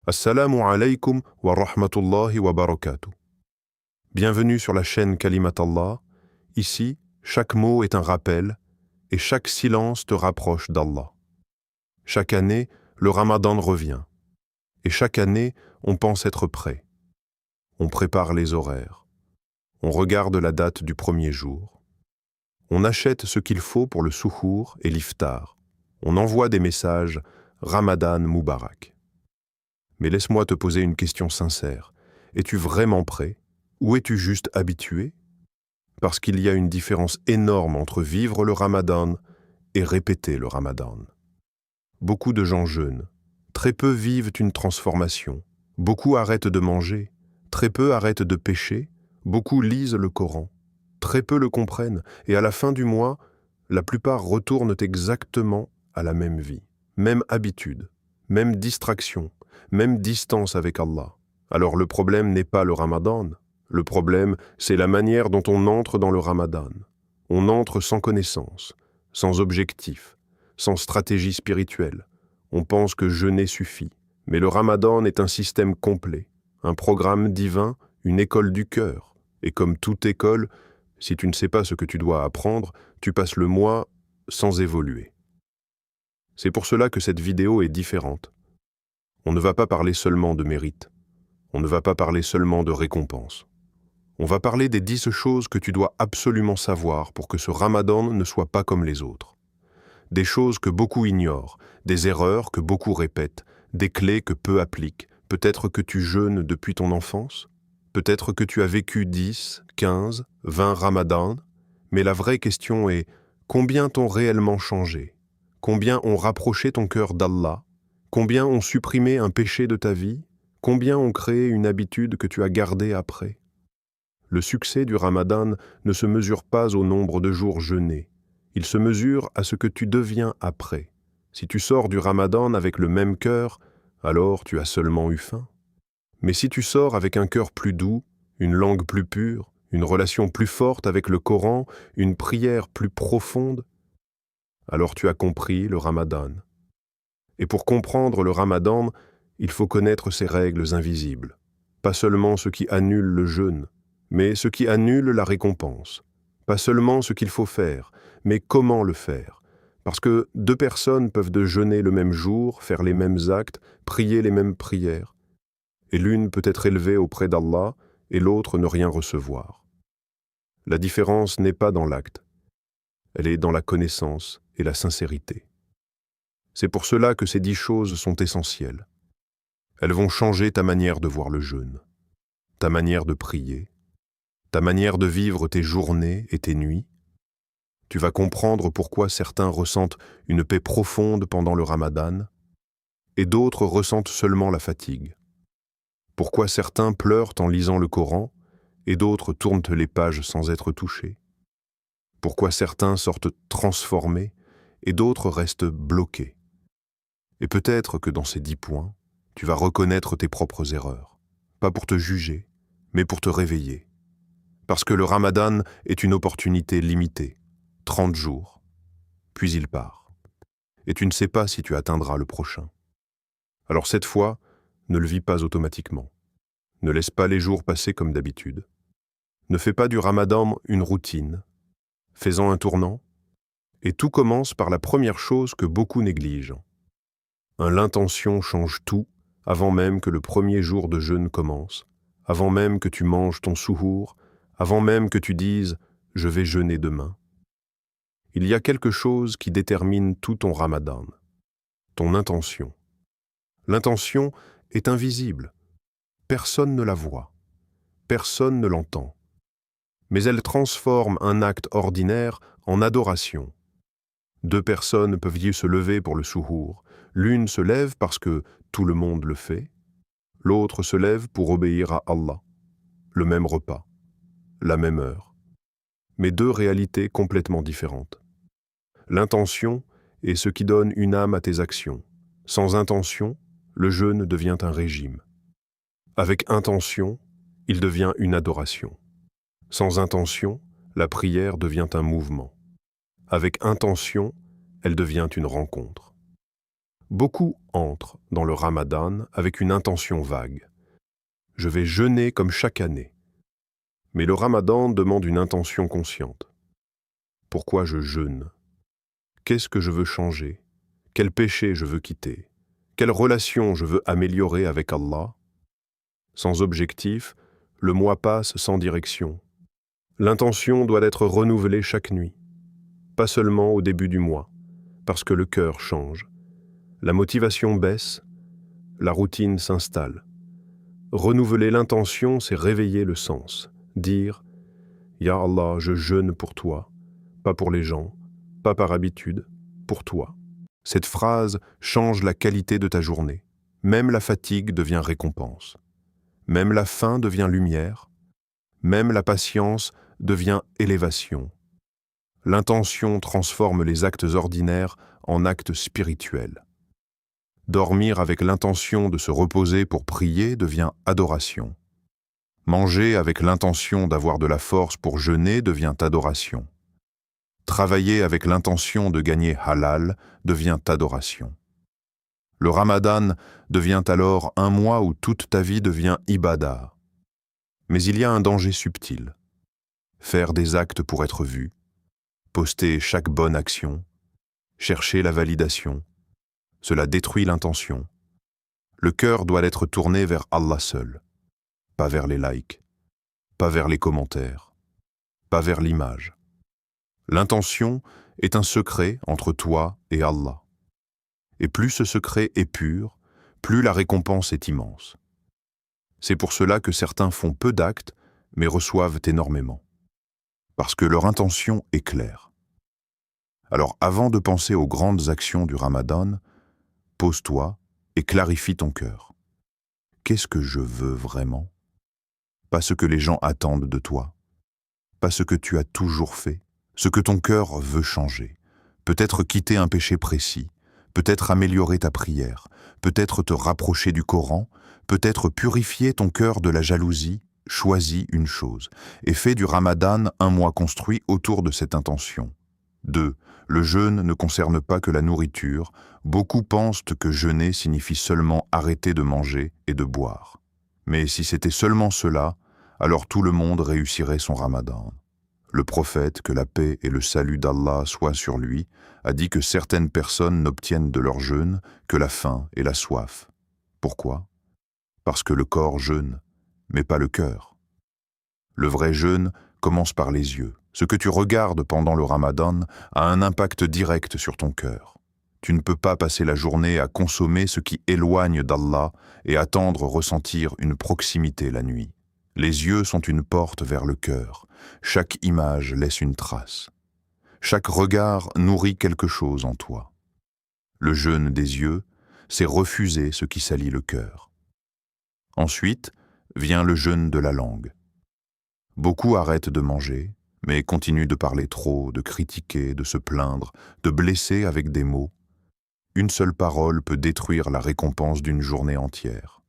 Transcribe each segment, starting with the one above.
Assalamu alaikum wa rahmatullahi wa barakatuh. Bienvenue sur la chaîne Kalimat Allah. Ici, chaque mot est un rappel et chaque silence te rapproche d'Allah. Chaque année, le Ramadan revient. Et chaque année, on pense être prêt. On prépare les horaires. On regarde la date du premier jour. On achète ce qu'il faut pour le souhour et l'iftar. On envoie des messages « Ramadan Moubarak ». Mais laisse-moi te poser une question sincère. Es-tu vraiment prêt? Ou es-tu juste habitué? Parce qu'il y a une différence énorme entre vivre le Ramadan et répéter le Ramadan. Beaucoup de gens jeûnent. Très peu vivent une transformation. Beaucoup arrêtent de manger. Très peu arrêtent de pécher. Beaucoup lisent le Coran. Très peu le comprennent. Et à la fin du mois, la plupart retournent exactement à la même vie. Même habitude. Même distraction. Même distance avec Allah. Alors le problème n'est pas le Ramadan. Le problème, c'est la manière dont on entre dans le Ramadan. On entre sans connaissance, sans objectif, sans stratégie spirituelle. On pense que jeûner suffit. Mais le Ramadan est un système complet, un programme divin, une école du cœur. Et comme toute école, si tu ne sais pas ce que tu dois apprendre, tu passes le mois sans évoluer. C'est pour cela que cette vidéo est différente. On ne va pas parler seulement de mérite. On ne va pas parler seulement de récompense. On va parler des 10 choses que tu dois absolument savoir pour que ce Ramadan ne soit pas comme les autres. Des choses que beaucoup ignorent, des erreurs que beaucoup répètent, des clés que peu appliquent. Peut-être que tu jeûnes depuis ton enfance, peut-être que tu as vécu 10, 15, 20 Ramadans, mais la vraie question est combien t'ont réellement changé? Combien ont rapproché ton cœur d'Allah? Combien ont supprimé un péché de ta vie? Combien ont créé une habitude que tu as gardée après? Le succès du Ramadan ne se mesure pas au nombre de jours jeûnés. Il se mesure à ce que tu deviens après. Si tu sors du Ramadan avec le même cœur, alors tu as seulement eu faim. Mais si tu sors avec un cœur plus doux, une langue plus pure, une relation plus forte avec le Coran, une prière plus profonde, alors tu as compris le Ramadan. Et pour comprendre le Ramadan, il faut connaître ses règles invisibles. Pas seulement ce qui annule le jeûne, mais ce qui annule la récompense. Pas seulement ce qu'il faut faire, mais comment le faire. Parce que 2 personnes peuvent jeûner le même jour, faire les mêmes actes, prier les mêmes prières. Et l'une peut être élevée auprès d'Allah et l'autre ne rien recevoir. La différence n'est pas dans l'acte. Elle est dans la connaissance et la sincérité. C'est pour cela que ces 10 choses sont essentielles. Elles vont changer ta manière de voir le jeûne, ta manière de prier, ta manière de vivre tes journées et tes nuits. Tu vas comprendre pourquoi certains ressentent une paix profonde pendant le Ramadan et d'autres ressentent seulement la fatigue. Pourquoi certains pleurent en lisant le Coran et d'autres tournent les pages sans être touchés. Pourquoi certains sortent transformés et d'autres restent bloqués. Et peut-être que dans ces 10 points, tu vas reconnaître tes propres erreurs, pas pour te juger, mais pour te réveiller. Parce que le Ramadan est une opportunité limitée, 30 jours, puis il part. Et tu ne sais pas si tu atteindras le prochain. Alors cette fois, ne le vis pas automatiquement. Ne laisse pas les jours passer comme d'habitude. Ne fais pas du Ramadan une routine. Fais-en un tournant. Et tout commence par la première chose que beaucoup négligent. L'intention change tout avant même que le premier jour de jeûne commence, avant même que tu manges ton souhour, avant même que tu dises « je vais jeûner demain ». Il y a quelque chose qui détermine tout ton Ramadan, ton intention. L'intention est invisible. Personne ne la voit. Personne ne l'entend. Mais elle transforme un acte ordinaire en adoration. 2 personnes peuvent se lever pour le souhour. L'une se lève parce que tout le monde le fait. L'autre se lève pour obéir à Allah. Le même repas, la même heure. Mais 2 réalités complètement différentes. L'intention est ce qui donne une âme à tes actions. Sans intention, le jeûne devient un régime. Avec intention, il devient une adoration. Sans intention, la prière devient un mouvement. Avec intention, elle devient une rencontre. Beaucoup entrent dans le Ramadan avec une intention vague. Je vais jeûner comme chaque année. Mais le Ramadan demande une intention consciente. Pourquoi je jeûne? Qu'est-ce que je veux changer? Quel péché je veux quitter? Quelle relation je veux améliorer avec Allah? Sans objectif, le mois passe sans direction. L'intention doit être renouvelée chaque nuit, pas seulement au début du mois, parce que le cœur change. La motivation baisse, la routine s'installe. Renouveler l'intention, c'est réveiller le sens. Dire « Ya Allah, je jeûne pour toi, pas pour les gens, pas par habitude, pour toi ». Cette phrase change la qualité de ta journée. Même la fatigue devient récompense. Même la faim devient lumière. Même la patience devient élévation. L'intention transforme les actes ordinaires en actes spirituels. Dormir avec l'intention de se reposer pour prier devient adoration. Manger avec l'intention d'avoir de la force pour jeûner devient adoration. Travailler avec l'intention de gagner halal devient adoration. Le Ramadan devient alors un mois où toute ta vie devient ibadah. Mais il y a un danger subtil. Faire des actes pour être vu, poster chaque bonne action, chercher la validation, cela détruit l'intention. Le cœur doit être tourné vers Allah seul, pas vers les likes, pas vers les commentaires, pas vers l'image. L'intention est un secret entre toi et Allah. Et plus ce secret est pur, plus la récompense est immense. C'est pour cela que certains font peu d'actes, mais reçoivent énormément. Parce que leur intention est claire. Alors avant de penser aux grandes actions du Ramadan, pose-toi et clarifie ton cœur. Qu'est-ce que je veux vraiment? Pas ce que les gens attendent de toi. Pas ce que tu as toujours fait. Ce que ton cœur veut changer. Peut-être quitter un péché précis. Peut-être améliorer ta prière. Peut-être te rapprocher du Coran. Peut-être purifier ton cœur de la jalousie. Choisis une chose et fais du Ramadan un mois construit autour de cette intention. 2. Le jeûne ne concerne pas que la nourriture. Beaucoup pensent que jeûner signifie seulement arrêter de manger et de boire. Mais si c'était seulement cela, alors tout le monde réussirait son Ramadan. Le prophète, que la paix et le salut d'Allah soient sur lui, a dit que certaines personnes n'obtiennent de leur jeûne que la faim et la soif. Pourquoi? Parce que le corps jeûne, mais pas le cœur. Le vrai jeûne commence par les yeux. Ce que tu regardes pendant le Ramadan a un impact direct sur ton cœur. Tu ne peux pas passer la journée à consommer ce qui éloigne d'Allah et attendre ressentir une proximité la nuit. Les yeux sont une porte vers le cœur. Chaque image laisse une trace. Chaque regard nourrit quelque chose en toi. Le jeûne des yeux, c'est refuser ce qui salit le cœur. Ensuite, vient le jeûne de la langue. Beaucoup arrêtent de manger, mais continuent de parler trop, de critiquer, de se plaindre, de blesser avec des mots. Une seule parole peut détruire la récompense d'une journée entière.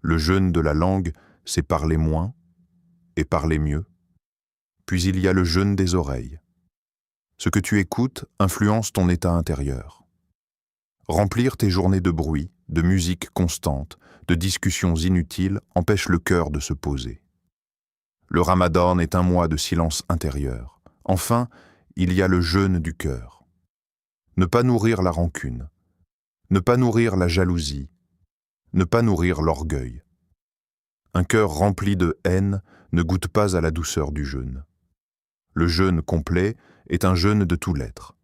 Le jeûne de la langue, c'est parler moins et parler mieux. Puis il y a le jeûne des oreilles. Ce que tu écoutes influence ton état intérieur. Remplir tes journées de bruit, de musique constante, de discussions inutiles empêche le cœur de se poser. Le Ramadan est un mois de silence intérieur. Enfin, il y a le jeûne du cœur. Ne pas nourrir la rancune, ne pas nourrir la jalousie, ne pas nourrir l'orgueil. Un cœur rempli de haine ne goûte pas à la douceur du jeûne. Le jeûne complet est un jeûne de tout l'être.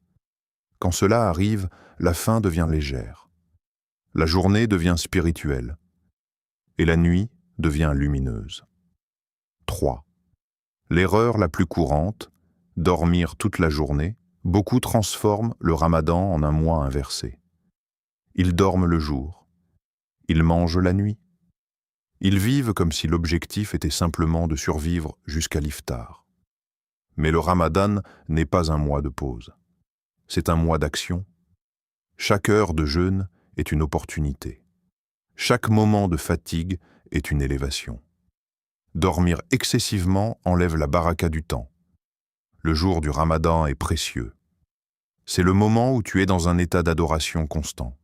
Quand cela arrive, la faim devient légère. La journée devient spirituelle. Et la nuit devient lumineuse. 3. L'erreur la plus courante, dormir toute la journée, beaucoup transforment le Ramadan en un mois inversé. Ils dorment le jour. Ils mangent la nuit. Ils vivent comme si l'objectif était simplement de survivre jusqu'à l'iftar. Mais le Ramadan n'est pas un mois de pause. C'est un mois d'action. Chaque heure de jeûne est une opportunité. Chaque moment de fatigue est une élévation. Dormir excessivement enlève la baraka du temps. Le jour du Ramadan est précieux. C'est le moment où tu es dans un état d'adoration constant.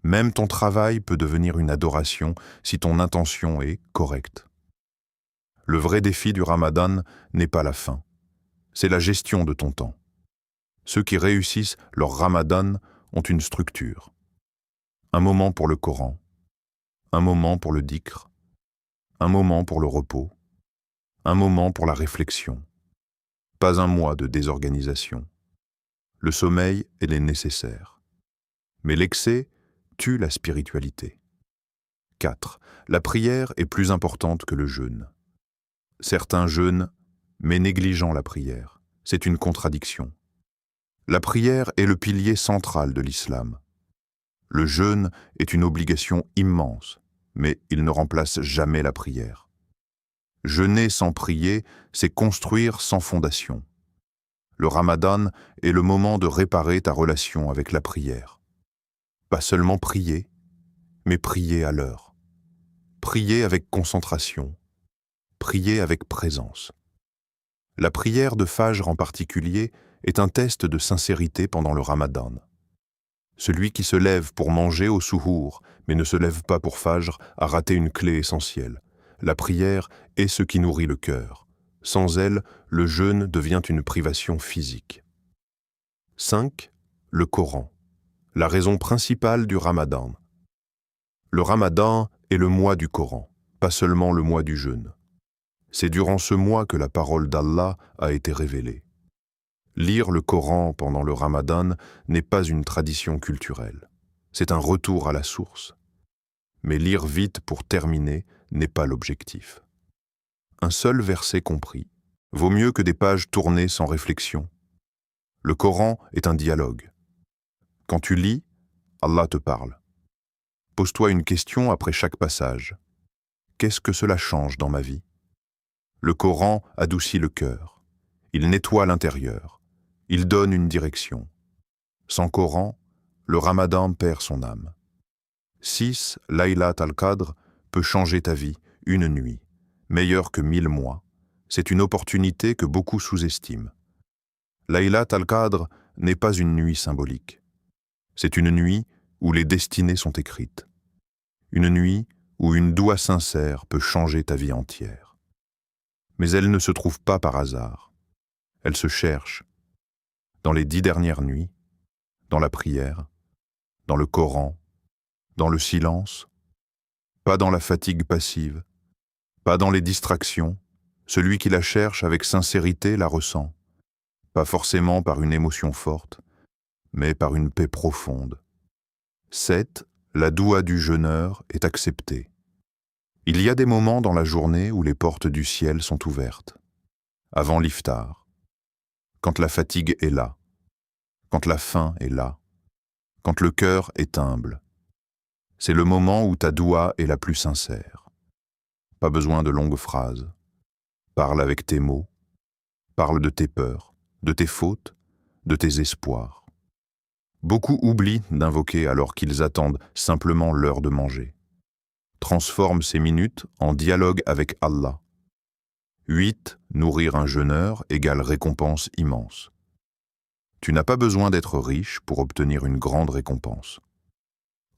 Même ton travail peut devenir une adoration si ton intention est correcte. Le vrai défi du Ramadan n'est pas la faim, c'est la gestion de ton temps. Ceux qui réussissent leur Ramadan ont une structure. Un moment pour le Coran, un moment pour le dhikr, un moment pour le repos, un moment pour la réflexion. Pas un mois de désorganisation. Le sommeil, elle est nécessaire. Mais l'excès tue la spiritualité. 4. La prière est plus importante que le jeûne. Certains jeûnent, mais négligeant la prière. C'est une contradiction. La prière est le pilier central de l'islam. Le jeûne est une obligation immense, mais il ne remplace jamais la prière. Jeûner sans prier, c'est construire sans fondation. Le Ramadan est le moment de réparer ta relation avec la prière. Pas seulement prier, mais prier à l'heure. Prier avec concentration. Prier avec présence. La prière de Fajr en particulier est un test de sincérité pendant le Ramadan. Celui qui se lève pour manger au souhour, mais ne se lève pas pour Fajr, a raté une clé essentielle. La prière est ce qui nourrit le cœur. Sans elle, le jeûne devient une privation physique. 5. Le Coran. La raison principale du Ramadan. Le Ramadan est le mois du Coran, pas seulement le mois du jeûne. C'est durant ce mois que la parole d'Allah a été révélée. Lire le Coran pendant le Ramadan n'est pas une tradition culturelle. C'est un retour à la source. Mais lire vite pour terminer n'est pas l'objectif. Un seul verset compris vaut mieux que des pages tournées sans réflexion. Le Coran est un dialogue. Quand tu lis, Allah te parle. Pose-toi une question après chaque passage. Qu'est-ce que cela change dans ma vie ? Le Coran adoucit le cœur. Il nettoie l'intérieur. Il donne une direction. Sans Coran, le Ramadan perd son âme. 6. Laylat al-Qadr peut changer ta vie une nuit, meilleure que 1000 mois. C'est une opportunité que beaucoup sous-estiment. Laylat al-Qadr n'est pas une nuit symbolique. C'est une nuit où les destinées sont écrites. Une nuit où une doua sincère peut changer ta vie entière. Mais elle ne se trouve pas par hasard. Elle se cherche dans les 10 dernières nuits, dans la prière, dans le Coran, dans le silence, pas dans la fatigue passive, pas dans les distractions. Celui qui la cherche avec sincérité la ressent, pas forcément par une émotion forte, mais par une paix profonde. 7. La doua du jeûneur est acceptée. Il y a des moments dans la journée où les portes du ciel sont ouvertes. Avant l'iftar, quand la fatigue est là, quand la faim est là, quand le cœur est humble. C'est le moment où ta doua est la plus sincère. Pas besoin de longues phrases. Parle avec tes mots. Parle de tes peurs, de tes fautes, de tes espoirs. Beaucoup oublient d'invoquer alors qu'ils attendent simplement l'heure de manger. Transforme ces minutes en dialogue avec Allah. 8. Nourrir un jeûneur égale récompense immense. Tu n'as pas besoin d'être riche pour obtenir une grande récompense.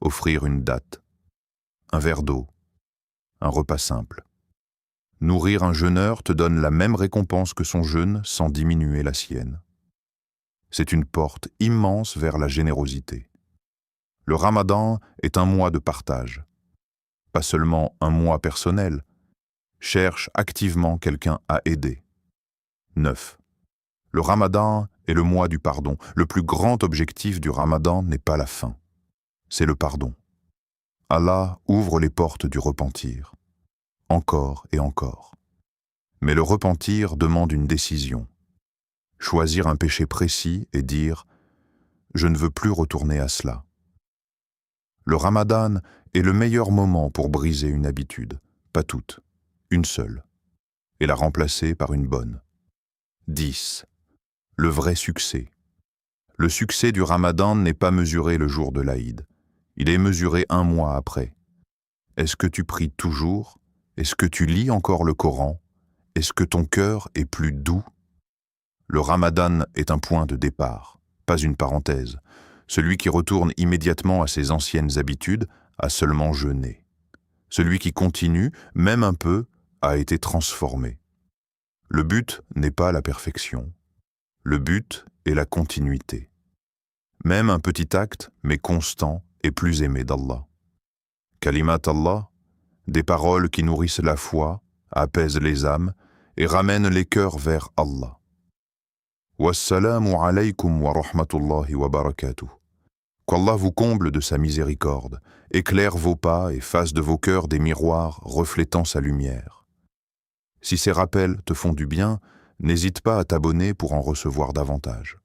Offrir une date, un verre d'eau, un repas simple. Nourrir un jeûneur te donne la même récompense que son jeûne sans diminuer la sienne. C'est une porte immense vers la générosité. Le Ramadan est un mois de partage. Pas seulement un mois personnel. Cherche activement quelqu'un à aider. 9. Le Ramadan est le mois du pardon. Le plus grand objectif du Ramadan n'est pas la faim. C'est le pardon. Allah ouvre les portes du repentir. Encore et encore. Mais le repentir demande une décision. Choisir un péché précis et dire « Je ne veux plus retourner à cela ». Le Ramadan est le meilleur moment pour briser une habitude, pas toute, une seule, et la remplacer par une bonne. 10. Le vrai succès. Le succès du Ramadan n'est pas mesuré le jour de l'Aïd. Il est mesuré un mois après. Est-ce que tu pries toujours ? Est-ce que tu lis encore le Coran ? Est-ce que ton cœur est plus doux ? Le Ramadan est un point de départ, pas une parenthèse. Celui qui retourne immédiatement à ses anciennes habitudes a seulement jeûné. Celui qui continue, même un peu, a été transformé. Le but n'est pas la perfection. Le but est la continuité. Même un petit acte, mais constant, est plus aimé d'Allah. Kalimat Allah, des paroles qui nourrissent la foi, apaisent les âmes et ramènent les cœurs vers Allah. Wassalamu alaykum wa rahmatullahi wa barakatuh. Qu'Allah vous comble de sa miséricorde, éclaire vos pas et fasse de vos cœurs des miroirs reflétant sa lumière. Si ces rappels te font du bien, n'hésite pas à t'abonner pour en recevoir davantage.